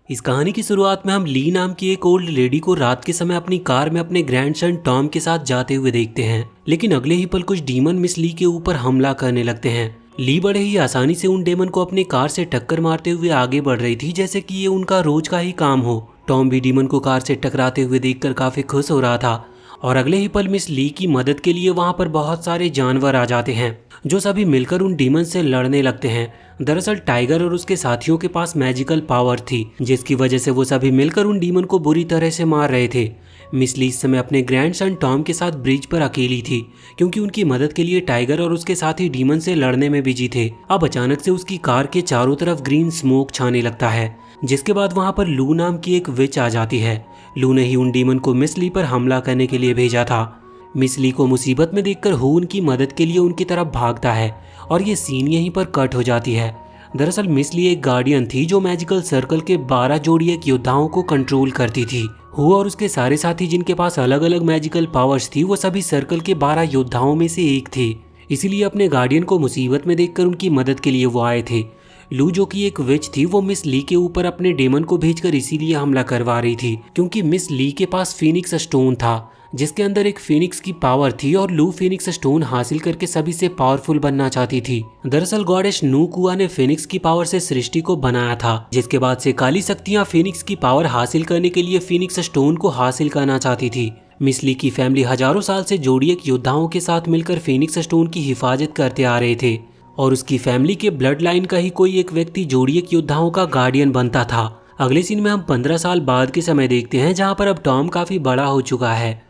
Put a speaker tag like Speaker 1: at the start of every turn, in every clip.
Speaker 1: इस कहानी की शुरुआत में हम ली नाम की एक ओल्ड लेडी को रात के समय अपनी कार में अपने ग्रैंडसन टॉम के साथ जाते हुए देखते हैं। लेकिन अगले ही पल कुछ डीमन मिस ली के ऊपर हमला करने लगते हैं। ली बड़े ही आसानी से उन डेमन को अपनी कार से टक्कर मारते हुए आगे बढ़ रही थी, जैसे कि ये उनका रोज का ही काम हो। टॉम भी डीमन को कार से टकराते हुए देखकर काफी खुश हो रहा था और अगले ही पल मिस ली की मदद के लिए वहां पर बहुत सारे जानवर आ जाते हैं, जो सभी मिलकर उन डीमन से लड़ने लगते हैं। दरअसल टाइगर और उसके साथियों के पास मैजिकल पावर थी, जिसकी वजह से वो सभी मिलकर उन डीमन को बुरी तरह से मार रहे थे। मिस ली इस समय अपने ग्रैंडसन टॉम के साथ ब्रिज पर अकेली थी, क्योंकि उनकी मदद के लिए टाइगर और उसके साथी डीमन से लड़ने में बिजी थे। अब अचानक से उसकी कार के चारों तरफ ग्रीन स्मोक छाने लगता है, जिसके बाद वहां पर लू नाम की एक विच आ जाती है। लू ने ही उन डीमन को मिस ली पर हमला करने के लिए भेजा था। मिस ली को मुसीबत में देखकर हू उनकी मदद के लिए उनकी तरफ भागता है और ये सीन यहीं पर कट हो जाती है। दरअसल मिस ली एक गार्डियन थी जो मैजिकल सर्कल के 12 जोड़ियक योद्धाओं को कंट्रोल करती थी। हू और उसके सारे साथी जिनके पास अलग अलग मैजिकल पावर्स थी, वो सभी सर्कल के 12 योद्धाओं में से एक थे। इसीलिए अपने गार्डियन को मुसीबत में देखकर उनकी मदद के लिए वो आए थे। लू जो कि एक विच थी, वो मिस ली के ऊपर अपने डेमन को भेजकर इसीलिए हमला करवा रही थी क्योंकि मिस ली के पास फिनिक्स स्टोन था, जिसके अंदर एक फिनिक्स की पावर थी और लू फिनिक्स स्टोन हासिल करके सभी से पावरफुल बनना चाहती थी। दरअसल गॉडेस नू कुआ ने फिनिक्स की पावर से सृष्टि को बनाया था, जिसके बाद से काली शक्तियां फिनिक्स की पावर हासिल करने के लिए फिनिक्स स्टोन को हासिल करना चाहती थी। मिस ली की फैमिली हजारों साल से जोड़ियक योद्धाओं के साथ मिलकर फिनिक्स स्टोन की हिफाजत करते आ रहे थे और उसकी फैमिली के ब्लड लाइन का ही कोई एक व्यक्ति जोड़ियक योद्धाओं का गार्डियन बनता था। अगले सीन में हम 15 साल बाद के समय देखते हैं, जहाँ पर अब टॉम काफी बड़ा हो चुका है।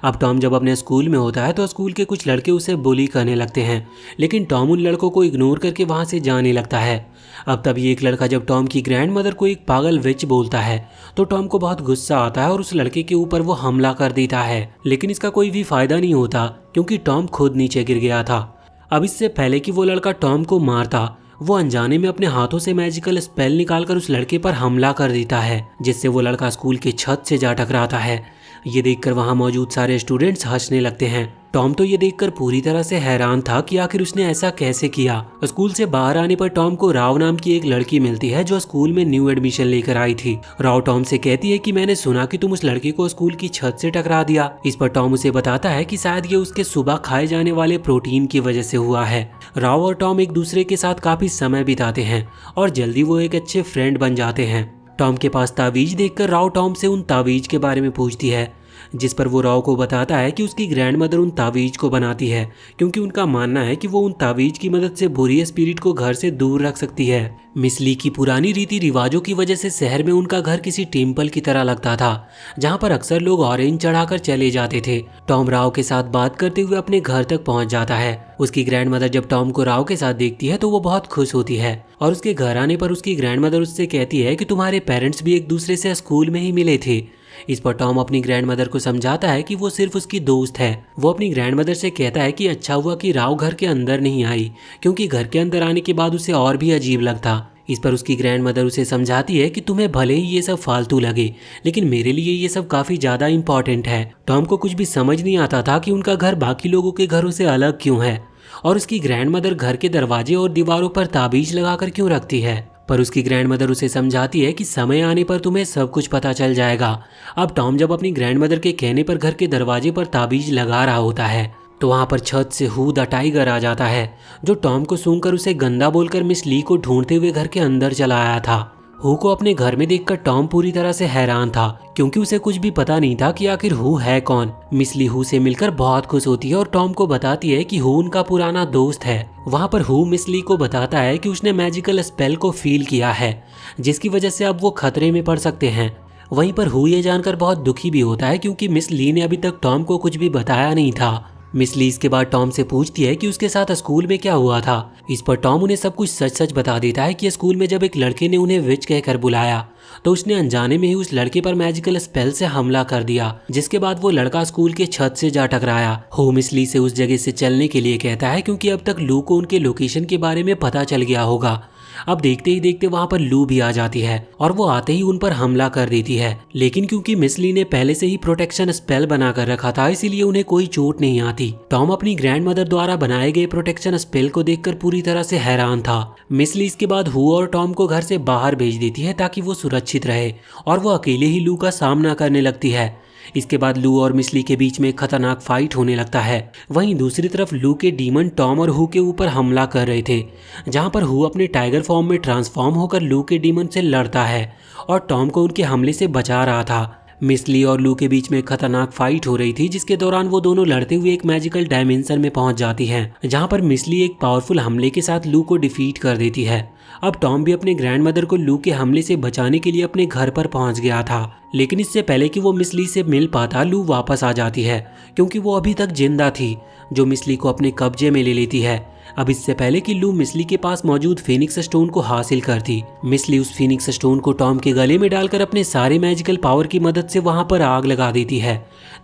Speaker 1: अब टॉम जब अपने स्कूल में होता है तो स्कूल के कुछ लड़के उसे बुली करने लगते हैं, लेकिन टॉम उन लड़कों को इग्नोर करके वहां से जाने लगता है। अब तभी एक लड़का जब टॉम की ग्रैंड मदर को एक पागल विच बोलता है तो टॉम को बहुत गुस्सा आता है और उस लड़के के ऊपर वो हमला कर देता है, लेकिन इसका कोई भी फायदा नहीं होता क्योंकि टॉम खुद नीचे गिर गया था। अब इससे पहले कि वो लड़का टॉम को मारता, वो अनजाने में अपने हाथों से मैजिकल स्पेल निकालकर उस लड़के पर हमला कर देता है, जिससे वो लड़का स्कूल के छत से जा टकराता है। ये देखकर वहां मौजूद सारे स्टूडेंट्स हंसने लगते हैं। टॉम तो ये देखकर पूरी तरह से हैरान था कि आखिर उसने ऐसा कैसे किया। स्कूल से बाहर आने पर टॉम को राव नाम की एक लड़की मिलती है जो स्कूल में न्यू एडमिशन लेकर आई थी। राव टॉम से कहती है कि मैंने सुना कि तुम उस लड़की को स्कूल की छत से टकरा दिया। इस पर टॉम उसे बताता है कि शायद ये उसके सुबह खाए जाने वाले प्रोटीन की वजह से हुआ है। राव और टॉम एक दूसरे के साथ काफी समय बिताते हैं और जल्दी वो एक अच्छे फ्रेंड बन जाते हैं। टॉम के पास तावीज देखकर राव टॉम से उन तावीज के बारे में पूछती है, जिस पर वो राव को बताता है कि उसकी ग्रैंड मदर उन तावीज को बनाती है क्योंकि उनका मानना है कि वो उन तावीज की मदद से बुरी स्पिरिट को घर से दूर रख सकती है। मिस ली की पुरानी रीति रिवाजों की वजह से शहर में उनका घर किसी टेम्पल की तरह लगता था, जहाँ पर अक्सर लोग ऑरेंज चढ़ाकर चले जाते थे। टॉम राव के साथ बात करते हुए अपने घर तक पहुँच जाता है। उसकी ग्रैंड मदर जब टॉम को राव के साथ देखती है तो वो बहुत खुश होती है और उसके घर आने पर उसकी ग्रैंड मदर उससे कहती है कि तुम्हारे पेरेंट्स भी एक दूसरे से स्कूल में ही मिले थे। इस पर टॉम अपनी ग्रैंड मदर को समझाता है कि वो सिर्फ उसकी दोस्त है। वो अपनी ग्रैंड मदर से कहता है कि अच्छा हुआ कि राव घर के अंदर नहीं आई, क्योंकि घर के अंदर आने के बाद उसे और भी अजीब लगता। इस पर उसकी ग्रैंड मदर उसे समझाती है कि तुम्हें भले ही ये सब फालतू लगे, लेकिन मेरे लिए ये सब काफी ज्यादा इम्पोर्टेंट है। टॉम को कुछ भी समझ नहीं आता था कि उनका घर बाकी लोगों के घरों से अलग क्यों है और उसकी ग्रैंड मदर घर के दरवाजे और दीवारों पर ताबीज लगाकर क्यों रखती है। पर उसकी ग्रैंड मदर उसे समझाती है कि समय आने पर तुम्हें सब कुछ पता चल जाएगा। अब टॉम जब अपनी ग्रैंड मदर के कहने पर घर के दरवाजे पर ताबीज लगा रहा होता है तो वहां पर छत से हू द टाइगर आ जाता है, जो टॉम को सूंघकर उसे गंदा बोलकर मिस ली को ढूंढते हुए घर के अंदर चला आया था। हू को अपने घर में देखकर टॉम पूरी तरह से हैरान था क्योंकि उसे कुछ भी पता नहीं था कि आखिर हू है कौन। मिस ली हू से मिलकर बहुत खुश होती है और टॉम को बताती है कि हू उनका पुराना दोस्त है। वहाँ पर हू मिस ली को बताता है कि उसने मैजिकल स्पेल को फील किया है, जिसकी वजह से अब वो खतरे में पड़ सकते हैं। वहीं पर हू ये जानकर बहुत दुखी भी होता है क्योंकि मिस ली ने अभी तक टॉम को कुछ भी बताया नहीं था। मिस ली इसके बाद टॉम से पूछती है कि उसके साथ स्कूल में क्या हुआ था। इस पर टॉम उन्हें सब कुछ सच सच बता देता है कि स्कूल में जब एक लड़के ने उन्हें विच कहकर बुलाया तो उसने अनजाने में ही उस लड़के पर मैजिकल स्पेल से हमला कर दिया, जिसके बाद वो लड़का स्कूल के छत से जा टकराया। हू मिस ली से उस जगह से चलने के लिए कहता है क्योंकि अब तक लू को उनके लोकेशन के बारे में पता चल गया होगा, अब देखते ही देखते वहाँ पर लू भी आ जाती है और वो आते ही उन पर हमला कर देती है, लेकिन क्योंकि मिस ली ने पहले से ही प्रोटेक्शन स्पेल बना कर रखा था इसीलिए उन्हें कोई चोट नहीं आती। टॉम अपनी ग्रैंड मदर द्वारा बनाए गए प्रोटेक्शन स्पेल को देखकर पूरी तरह से हैरान था। मिस ली इसके बाद हु और टॉम को घर से बाहर भेज देती है ताकि वो सुरक्षित रहे और वो अकेले ही लू का सामना करने लगती है। इसके बाद लू और मिस ली के बीच में एक खतरनाक फाइट होने लगता है। वहीं दूसरी तरफ लू के डीमन टॉम और हु के ऊपर हमला कर रहे थे, जहां पर हु अपने टाइगर फॉर्म में ट्रांसफॉर्म होकर लू के डीमन से लड़ता है और टॉम को उनके हमले से बचा रहा था। मिस ली और लू के बीच में खतरनाक फाइट हो रही थी, जिसके दौरान वो दोनों लड़ते हुए एक मैजिकल डायमेंशन में पहुंच जाती हैं, जहां पर मिस ली एक पावरफुल हमले के साथ लू को डिफीट कर देती है। अब टॉम भी अपने ग्रैंड मदर को लू के हमले से बचाने के लिए अपने घर पर पहुंच गया था, लेकिन इससे पहले कि वो मिस ली से मिल पाता लू वापस आ जाती है क्योंकि वो अभी तक जिंदा थी, जो मिस ली को अपने कब्जे में ले लेती है। अब इससे पहले कि लू मिस ली के पास मौजूद फिनिक्स स्टोन को हासिल करती, मिस ली उस फिनिक्स स्टोन को टॉम के गले में डालकर अपने सारे मैजिकल पावर की मदद से वहां पर आग लगा देती है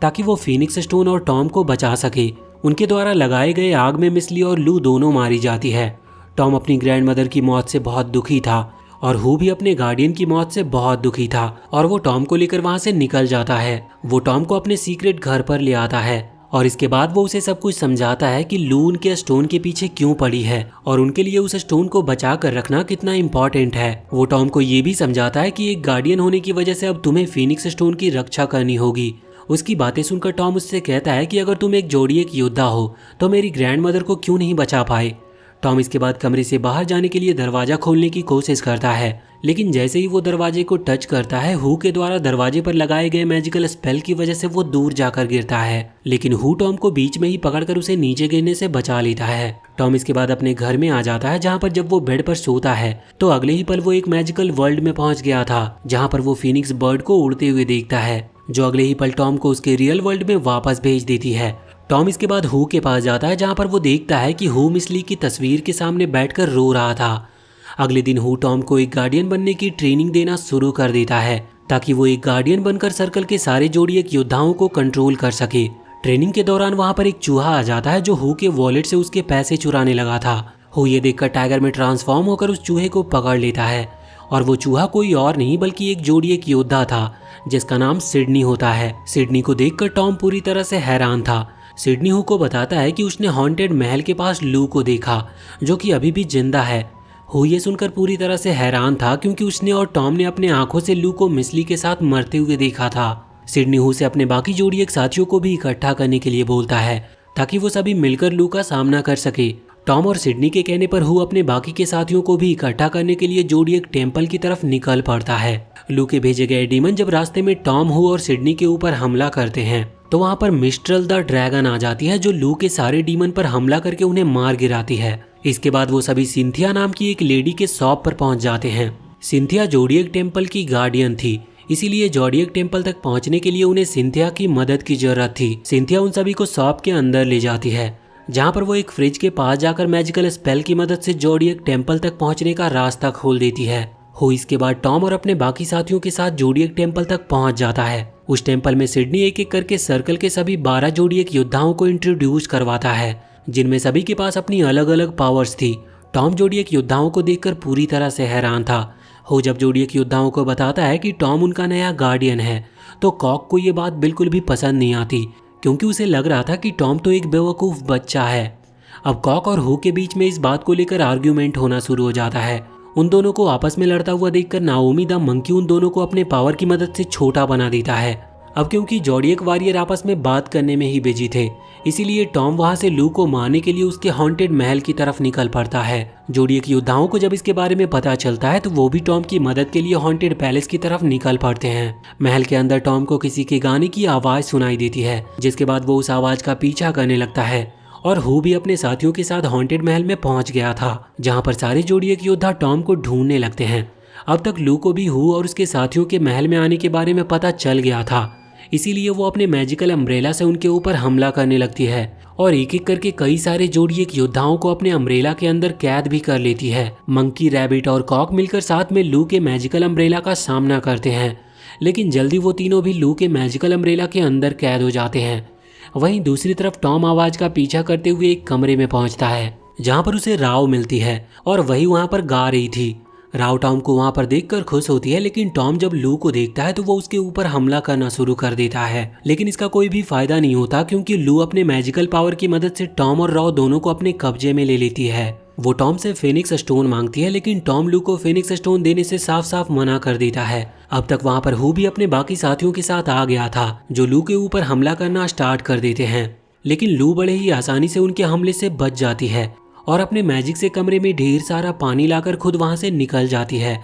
Speaker 1: ताकि वो फिनिक्स स्टोन और टॉम को बचा सके। उनके द्वारा लगाए गए आग में मिस ली और लू दोनों मारी जाती है। टॉम अपनी ग्रैंड मदर की मौत से बहुत दुखी था और हु भी अपने गार्डियन की मौत से बहुत दुखी था और वो टॉम को लेकर वहां से निकल जाता है। वो टॉम को अपने सीक्रेट घर पर ले आता है और इसके बाद वो उसे सब कुछ समझाता है कि लू उनके स्टोन के पीछे क्यों पड़ी है और उनके लिए उस स्टोन को बचा कर रखना कितना इम्पोर्टेंट है। वो टॉम को ये भी समझाता है कि एक गार्डियन होने की वजह से अब तुम्हें फिनिक्स स्टोन की रक्षा करनी होगी। उसकी बातें सुनकर टॉम उससे कहता है कि अगर तुम एक जोड़ियक योद्धा हो तो मेरी ग्रैंड मदर को क्यों नहीं बचा पाए। टॉम इसके बाद कमरे से बाहर जाने के लिए दरवाजा खोलने की कोशिश करता है, लेकिन जैसे ही वो दरवाजे को टच करता है हु के द्वारा दरवाजे पर लगाए गए मैजिकल स्पेल की वजह से वो दूर जाकर गिरता है, लेकिन हु टॉम को बीच में ही पकड़कर उसे नीचे गिरने से बचा लेता है। टॉम इसके बाद अपने घर में आ जाता है, जहाँ पर जब वो बेड पर सोता है तो अगले ही पल वो एक मैजिकल वर्ल्ड में पहुंच गया था, जहाँ पर वो फिनिक्स बर्ड को उड़ते हुए देखता है, जो अगले ही पल टॉम को उसके रियल वर्ल्ड में वापस भेज देती है। टॉम इसके बाद हु के पास जाता है, जहाँ पर वो देखता है कि हु मिस ली की तस्वीर के सामने बैठकर रो रहा था। अगले दिन हु टॉम को एक गार्डियन बनने की ट्रेनिंग देना शुरू कर देता है ताकि वो एक गार्डियन बनकर सर्कल के सारे जोड़ियक योद्धाओं को कंट्रोल कर सके। ट्रेनिंग के दौरान वहाँ पर एक चूहा आ जाता है जो हु के वॉलेट से उसके पैसे चुराने लगा था। हु ये देखकर टाइगर में ट्रांसफॉर्म होकर उस चूहे को पकड़ लेता है और वो चूहा कोई और नहीं बल्कि एक जोड़ियक योद्धा था जिसका नाम सिडनी होता है। सिडनी को देखकर टॉम पूरी तरह से हैरान था। सिडनी हु को बताता है कि उसने हॉन्टेड महल के पास लू को देखा जो कि अभी भी जिंदा है। हु ये सुनकर पूरी तरह से हैरान था क्योंकि उसने और टॉम ने अपने आंखों से लू को मिस ली के साथ मरते हुए देखा था। सिडनी हु से अपने बाकी जोड़ियक साथियों को भी इकट्ठा करने के लिए बोलता है ताकि वो सभी मिलकर लू का सामना कर सके। टॉम और सिडनी के कहने पर हु अपने बाकी के साथियों को भी इकट्ठा करने के लिए जोड़ियक टेम्पल की तरफ निकल पड़ता है। लू के भेजे गए डीमन जब रास्ते में टॉम, हु और सिडनी के ऊपर हमला करते हैं तो वहाँ पर मिस्ट्रल द ड्रैगन आ जाती है जो लू के सारे डीमन पर हमला करके उन्हें मार गिराती है। इसके बाद वो सभी सिंथिया नाम की एक लेडी के शॉप पर पहुंच जाते हैं। सिंथिया जोड़ियक टेम्पल की गार्डियन थी, इसीलिए जोड़ियक टेम्पल तक पहुंचने के लिए उन्हें सिंथिया की मदद की जरूरत थी। सिंथिया उन सभी को शॉप के अंदर ले जाती है, जहां पर वो एक फ्रिज के पास जाकर मैजिकल स्पेल की मदद से जोड़ियक टेम्पल तक पहुंचने का रास्ता खोल देती है। हो इसके बाद टॉम और अपने बाकी साथियों के साथ जोड़ियक टेम्पल तक पहुंच जाता है। उस टेम्पल में सिडनी एक एक करके सर्कल के सभी 12 जोड़ियक योद्धाओं को इंट्रोड्यूस करवाता है, जिनमें सभी के पास अपनी अलग अलग पावर्स थी। टॉम जोड़ियक योद्धाओं को देखकर पूरी तरह से हैरान था। हो जब जोड़ियक योद्धाओं को बताता है कि टॉम उनका नया गार्डियन है तो कॉक को ये बात बिल्कुल भी पसंद नहीं आती, क्योंकि उसे लग रहा था कि टॉम तो एक बेवकूफ़ बच्चा है। अब कॉक और हु के बीच में इस बात को लेकर आर्ग्यूमेंट होना शुरू हो जाता है। उन दोनों को आपस में लड़ता हुआ देखकर नाओमी द मंकी उन दोनों को अपने पावर की मदद से छोटा बना देता है। अब क्योंकि जोड़ियक वॉरियर आपस में बात करने में ही बिजी थे, इसीलिए टॉम वहां से लू को मारने के लिए उसके हॉन्टेड महल की तरफ निकल पड़ता है। जोड़ियक योद्धाओं को जब इसके बारे में पता चलता है तो वो भी टॉम की मदद के लिए हॉन्टेड पैलेस की तरफ निकल पड़ते हैं। महल के अंदर टॉम को किसी के गाने की आवाज सुनाई देती है, जिसके बाद वो उस आवाज का पीछा करने लगता है और हु भी अपने साथियों के साथ हॉन्टेड महल में पहुंच गया था, जहां पर सारे जोड़ियक योद्धा टॉम को ढूंढने लगते हैं। अब तक लू को भी हु और उसके साथियों के महल में आने के बारे में पता चल गया था, इसीलिए वो अपने मैजिकल अम्ब्रेला से उनके ऊपर हमला करने लगती है और एक एक करके कई सारे जोड़ियक योद्धाओं को अपने अम्ब्रेला के अंदर कैद भी कर लेती है। मंकी, रैबिट और कॉक मिलकर साथ में लू के मैजिकल अम्ब्रेला का सामना करते हैं, लेकिन जल्दी वो तीनों भी लू के मैजिकल अम्ब्रेला के अंदर कैद हो जाते हैं। वहीं दूसरी तरफ टॉम आवाज का पीछा करते हुए एक कमरे में पहुंचता है, जहाँ पर उसे राव मिलती है और वही वहाँ पर गा रही थी। राव टॉम को वहाँ पर देखकर खुश होती है, लेकिन टॉम जब लू को देखता है तो वो उसके ऊपर हमला करना शुरू कर देता है। लेकिन इसका कोई भी फायदा नहीं होता, क्योंकि लू अपने मैजिकल पावर की मदद से टॉम और राव दोनों को अपने कब्जे में ले लेती है। वो टॉम से फिनिक्स स्टोन मांगती है, लेकिन टॉम लू को फिनिक्स स्टोन देने से साफ साफ मना कर देता है। अब तक वहाँ पर हु भी अपने बाकी साथियों के साथ आ गया था, जो लू के ऊपर हमला करना स्टार्ट कर देते हैं। लेकिन लू बड़े ही आसानी से उनके हमले से बच जाती है और अपने मैजिक से कमरे में ढेर सारा पानी लाकर खुद वहां से निकल जाती है।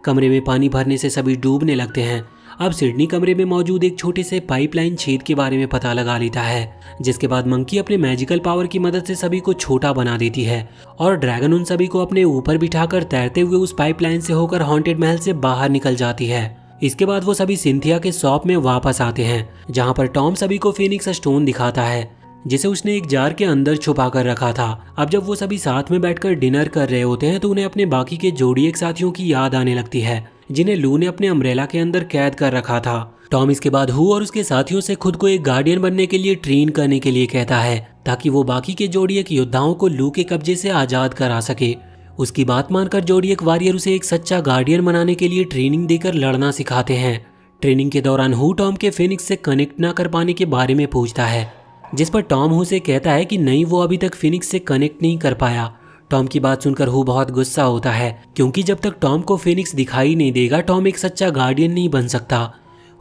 Speaker 1: कमरे में पानी भरने से सभी डूबने लगते हैं। अब सिडनी कमरे में मौजूद एक छोटे से पाइपलाइन छेद के बारे में पता लगा लेता है, जिसके बाद मंकी अपने मैजिकल पावर की मदद से सभी को छोटा बना देती है और ड्रैगन उन सभी को अपने ऊपर बिठाकर तैरते हुए उस पाइपलाइन से होकर हॉन्टेड महल से बाहर निकल जाती है। इसके बाद वो सभी सिंथिया के शॉप में वापस आते हैं, जहाँ पर टॉम सभी को फिनिक्स स्टोन दिखाता है, जिसे उसने एक जार के अंदर छुपा कर रखा था। अब जब वो सभी साथ में बैठकर डिनर कर रहे होते हैं तो उन्हें अपने बाकी के जोड़िए साथियों की याद आने लगती है, जिन्हें लू ने अपने अम्ब्रेला के अंदर कैद कर रखा था। टॉम इसके बाद हु और उसके साथियों से खुद को एक गार्डियन बनने के लिए ट्रेन करने के लिए कहता है, ताकि वो बाकी के जोड़ियक योद्धाओं को लू के कब्जे से आजाद करा सके। उसकी बात मानकर जोड़ियक वॉरियर उसे एक सच्चा गार्डियन बनाने के लिए ट्रेनिंग देकर लड़ना सिखाते हैं। ट्रेनिंग के दौरान हु टॉम के फिनिक्स से कनेक्ट न कर पाने के बारे में पूछता है, जिस पर टॉम हु से कहता है कि नहीं, वो अभी तक फिनिक्स से कनेक्ट नहीं कर पाया। टॉम की बात सुनकर हु बहुत गुस्सा होता है, क्योंकि जब तक टॉम को फिनिक्स दिखाई नहीं देगा टॉम एक सच्चा गार्डियन नहीं बन सकता।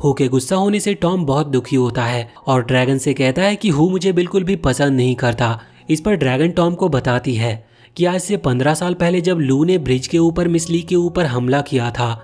Speaker 1: हु के गुस्सा होने से टॉम बहुत दुखी होता है और ड्रैगन से कहता है कि हु मुझे बिल्कुल भी पसंद नहीं करता। इस पर ड्रैगन टॉम को बताती है कि आज से 15 साल पहले जब लू ने ब्रिज के ऊपर मिस ली के ऊपर हमला किया था,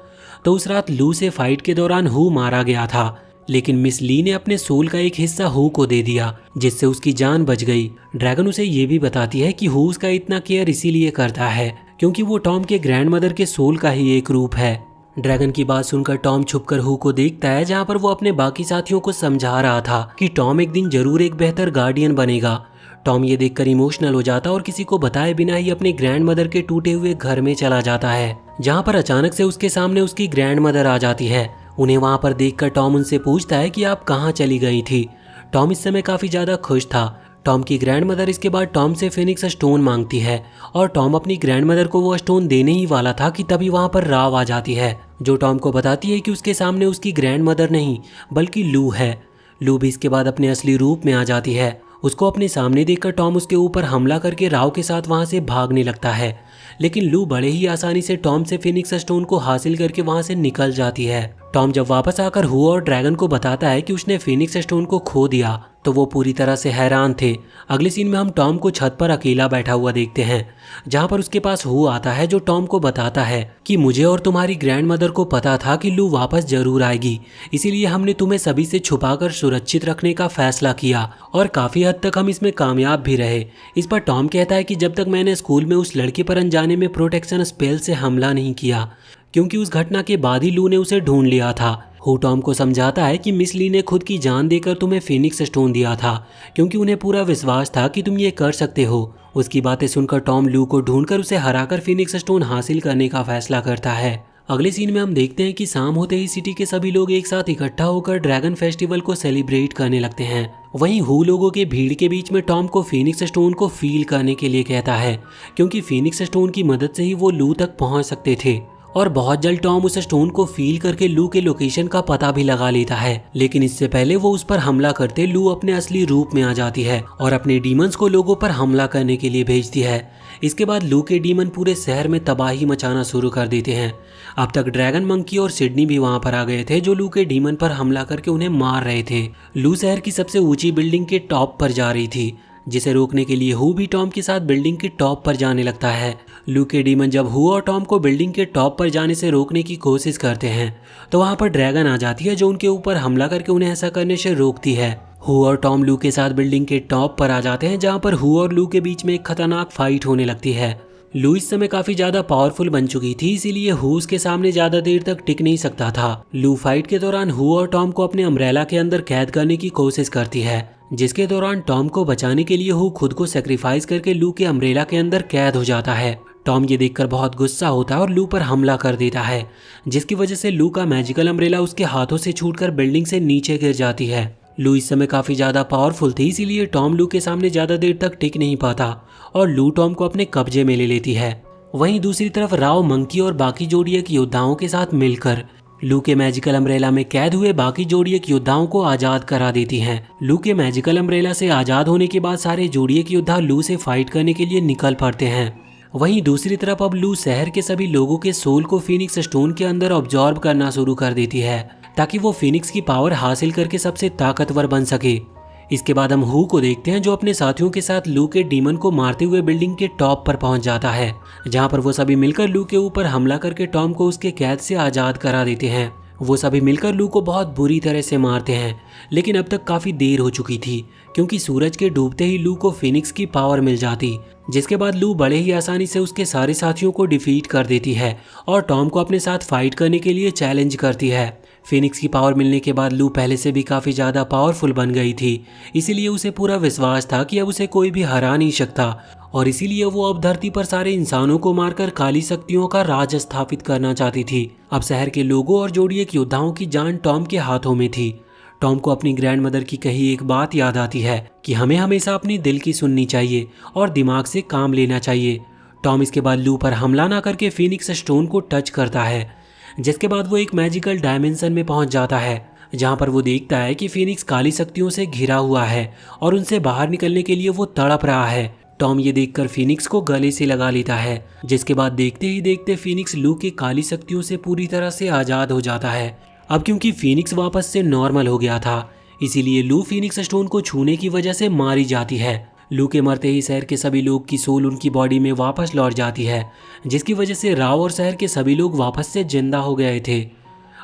Speaker 1: तो उस रात लू से फाइट के दौरान हु मारा गया था, लेकिन मिस ली ने अपने सोल का एक हिस्सा हु को दे दिया, जिससे उसकी जान बच गई। ड्रैगन उसे ये भी बताती है कि हु उसका इतना केयर इसीलिए करता है क्योंकि वो टॉम के ग्रैंडमदर के सोल का ही एक रूप है। ड्रैगन की बात सुनकर टॉम छुपकर हु को देखता है, जहाँ पर वो अपने बाकी साथियों को समझा रहा था कि टॉम एक दिन जरूर एक बेहतर गार्डियन बनेगा। टॉम ये देखकर इमोशनल हो जाता और किसी को बताए बिना ही अपने ग्रैंडमदर के टूटे हुए घर में चला जाता है, जहाँ पर अचानक से उसके सामने उसकी ग्रैंडमदर आ जाती है। उन्हें वहां पर देखकर टॉम उनसे पूछता है कि आप कहाँ चली गई थी। टॉम इस समय काफी ज्यादा खुश था। टॉम की ग्रैंडमदर इसके बाद टॉम से फिनिक्स स्टोन मांगती है और टॉम अपनी ग्रैंडमदर को वो स्टोन देने ही वाला था कि तभी वहां पर राव आ जाती है, जो टॉम को बताती है कि उसके सामने उसकी ग्रैंडमदर नहीं बल्कि लू है। लू भी इसके बाद अपने असली रूप में आ जाती है। उसको अपने सामने देखकर टॉम उसके ऊपर हमला करके राव के साथ वहां से भागने लगता है, लेकिन लू बड़े ही आसानी से टॉम से फिनिक्स स्टोन को हासिल करके वहां से निकल जाती है। टॉम जब वापस आकर हु और ड्रैगन को बताता है कि उसने फिनिक्स स्टोन को खो दिया, तो वो पूरी तरह से हैरान थे। अगले सीन में हम टॉम को छत पर अकेला बैठा हुआ देखते हैं, जहाँ पर उसके पास हु आता है, जो टॉम को बताता है कि मुझे और तुम्हारी ग्रैंडमदर को पता था कि लू वापस जरूर आएगी, इसीलिए हमने तुम्हें सभी से छुपाकर सुरक्षित रखने का फैसला किया और काफी हद तक हम इसमें कामयाब भी रहे। इस पर टॉम कहता है कि जब तक मैंने स्कूल में उस लड़के पर अनजाने में प्रोटेक्शन स्पेल से हमला नहीं किया, क्योंकि उस घटना के बाद ही लू ने उसे ढूंढ लिया था। हु टॉम को समझाता है कि मिस ली ने खुद की जान देकर तुम्हें फिनिक्स स्टोन दिया था, क्योंकि उन्हें पूरा विश्वास था कि तुम ये कर सकते हो। उसकी बातें सुनकर टॉम लू को ढूंढकर उसे हराकर फिनिक्स स्टोन हासिल करने का फैसला करता है। अगले सीन में हम देखते हैं कि शाम होते ही सिटी के सभी लोग एक साथ इकट्ठा होकर ड्रैगन फेस्टिवल को सेलिब्रेट करने लगते हैं। वहीं हु लोगों के भीड़ के बीच में टॉम को फिनिक्स स्टोन को फील करने के लिए कहता है, क्योंकि फिनिक्स स्टोन की मदद से ही वो लू तक पहुंच सकते थे। और बहुत जल्द टॉम उस स्टोन को फील करके लू के लोकेशन का पता भी लगा लेता है, लेकिन इससे पहले वो उस पर हमला करते लू अपने असली रूप में आ जाती है और अपने डीमंस को लोगों पर हमला करने के लिए भेजती है। इसके बाद लू के डीमन पूरे शहर में तबाही मचाना शुरू कर देते हैं। अब तक ड्रैगन, मंकी और सिडनी भी वहां पर आ गए थे, जो लू के डीमन पर हमला करके उन्हें मार रहे थे। लू शहर की सबसे ऊंची बिल्डिंग के टॉप पर जा रही थी, जिसे रोकने के लिए हु भी टॉम के साथ बिल्डिंग के टॉप पर जाने लगता है। लू के डीमन जब हु और टॉम को बिल्डिंग के टॉप पर जाने से रोकने की कोशिश करते हैं, तो वहां पर ड्रैगन आ जाती है, जो उनके ऊपर हमला करके उन्हें ऐसा करने से रोकती है। हु और टॉम लू के साथ बिल्डिंग के टॉप पर आ जाते हैं, जहां पर हु और लू के बीच में एक खतरनाक फाइट होने लगती है। लू इस समय काफी ज्यादा पावरफुल बन चुकी थी, इसीलिए हु उसके सामने ज्यादा देर तक टिक नहीं सकता था। लू फाइट के दौरान हु और टॉम को अपने अम्ब्रेला के अंदर कैद करने की कोशिश करती है, जिसके दौरान टॉम को बचाने के लिए हु खुद को सेक्रीफाइस करके लू के अम्ब्रेला के अंदर कैद हो जाता है। टॉम ये देखकर बहुत गुस्सा होता है और लू पर हमला कर देता है, जिसकी वजह से लू का मैजिकल अम्ब्रेला उसके हाथों से छूटकर बिल्डिंग से नीचे गिर जाती है। लू इस समय काफी ज्यादा पावरफुल थी, इसीलिए टॉम लू के सामने ज्यादा देर तक टिक नहीं पाता और लू टॉम को अपने कब्जे में ले लेती है। वहीं दूसरी तरफ राव मंकी और बाकी जोडियक योद्धाओं के साथ मिलकर लू के मैजिकल अम्ब्रेला में कैद हुए बाकी जोडियक योद्धाओं को आजाद करा देती हैं। लू के मैजिकल अम्ब्रेला से आजाद होने के बाद सारे जोडियक योद्धा लू से फाइट करने के लिए निकल पड़ते हैं। वहीं दूसरी तरफ अब लू शहर के सभी लोगों के सोल को फीनिक्स स्टोन के अंदर ऑब्जॉर्ब करना शुरू कर देती है ताकि वो फीनिक्स की पावर हासिल करके सबसे ताकतवर बन सके। इसके बाद हम हू को देखते हैं जो अपने साथियों के साथ लू के डीमन को मारते हुए बिल्डिंग के टॉप पर पहुंच जाता है, जहां पर वो सभी मिलकर लू के ऊपर हमला करके टॉम को उसके कैद से आजाद करा देते हैं। वो सभी मिलकर लू को बहुत बुरी तरह से मारते हैं, लेकिन अब तक काफी देर हो चुकी थी क्योंकि सूरज के डूबते ही लू को फीनिक्स की पावर मिल जाती, जिसके बाद लू बड़े ही आसानी से उसके सारे साथियों को डिफीट कर देती है और टॉम को अपने साथ फाइट करने के लिए चैलेंज करती है। फीनिक्स की पावर मिलने के बाद लू पहले से भी काफ़ी ज़्यादा पावरफुल बन गई थी, इसीलिए उसे पूरा विश्वास था कि अब उसे कोई भी हरा नहीं सकता और इसीलिए वो अब धरती पर सारे इंसानों को मारकर काली शक्तियों का राज स्थापित करना चाहती थी। अब शहर के लोगों और जोडियक योद्धाओं की जान टॉम के हाथों में थी। टॉम को अपनी ग्रैंड मदर की कही एक बात याद आती है कि हमें हमेशा अपनी दिल की सुननी चाहिए और दिमाग से काम लेना चाहिए। टॉम इसके बाद लू पर हमला ना करके फीनिक्स स्टोन को टच करता है, जिसके बाद वो एक मैजिकल डायमेंशन में पहुंच जाता है, जहां पर वो देखता है कि फीनिक्स काली शक्तियों से घिरा हुआ है और उनसे बाहर निकलने के लिए वो तड़प रहा है। टॉम ये देखकर फीनिक्स को गले से लगा लेता है, जिसके बाद देखते ही देखते फीनिक्स लू के काली शक्तियों से पूरी तरह से आज़ाद हो जाता है। अब क्योंकि फीनिक्स वापस से नॉर्मल हो गया था, इसीलिए लू फीनिक्स स्टोन को छूने की वजह से मारी जाती है। लू के मरते ही शहर के सभी लोग की सोल उनकी बॉडी में वापस लौट जाती है, जिसकी वजह से राव और शहर के सभी लोग वापस से जिंदा हो गए थे।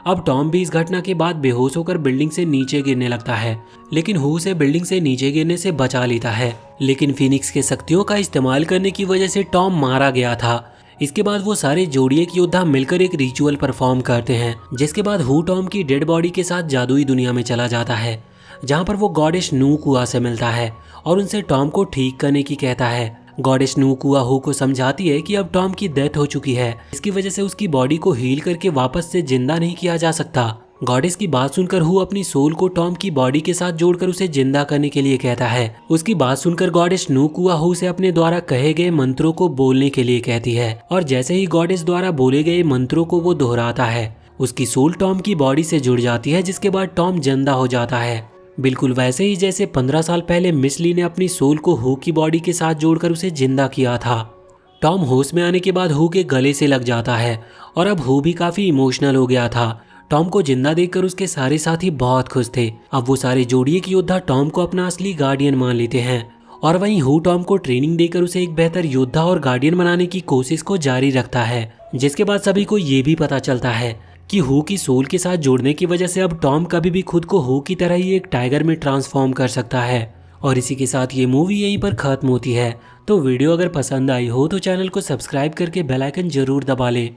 Speaker 1: अब टॉम भी इस घटना के बाद बेहोश होकर बिल्डिंग से नीचे गिरने लगता है, लेकिन हू उसे बिल्डिंग से नीचे गिरने से बचा लेता है। लेकिन फीनिक्स के शक्तियों का इस्तेमाल करने की वजह से टॉम मारा गया था। इसके बाद वो सारे जोडियक योद्धा मिलकर एक रिचुअल परफॉर्म करते हैं, जिसके बाद हू टॉम की डेड बॉडी के साथ जादुई दुनिया में चला जाता है, जहां पर वो गॉडेस नू कुआ से मिलता है और उनसे टॉम को ठीक करने की कहता है। गॉडेस नू कुआ हू को समझाती है कि अब टॉम की डेथ हो चुकी है, इसकी वजह से उसकी बॉडी को हील करके वापस से जिंदा नहीं किया जा सकता। गॉडेस की बात सुनकर हू अपनी सोल को टॉम की बॉडी के साथ जोड़कर उसे जिंदा करने के लिए कहता है। उसकी बात सुनकर गॉडेस नू कुआ हू से अपने द्वारा कहे गए मंत्रों को बोलने के लिए कहती है और जैसे ही गॉडेस द्वारा बोले गए मंत्रों को वो दोहराता है, उसकी सोल टॉम की बॉडी से जुड़ जाती है, जिसके बाद टॉम जिंदा हो जाता है। बिल्कुल वैसे ही जैसे 15 साल पहले मिस ली ने अपनी सोल को हू की बॉडी के साथ जोड़कर उसे जिंदा किया था। टॉम होश में आने के बाद हू के गले से लग जाता है और अब हू भी काफी इमोशनल हो गया था। टॉम को जिंदा देखकर उसके सारे साथी बहुत खुश थे। अब वो सारे जोडियक योद्धा टॉम को अपना असली गार्डियन मान लेते हैं और वहीं हू टॉम को ट्रेनिंग देकर उसे एक बेहतर योद्धा और गार्डियन बनाने की कोशिश को जारी रखता है, जिसके बाद सभी को ये भी पता चलता है कि हू की सोल के साथ जुड़ने की वजह से अब टॉम कभी भी खुद को हू की तरह ही एक टाइगर में ट्रांसफॉर्म कर सकता है। और इसी के साथ ये मूवी यहीं पर खत्म होती है। तो वीडियो अगर पसंद आई हो तो चैनल को सब्सक्राइब करके बेल आइकन जरूर दबा लें।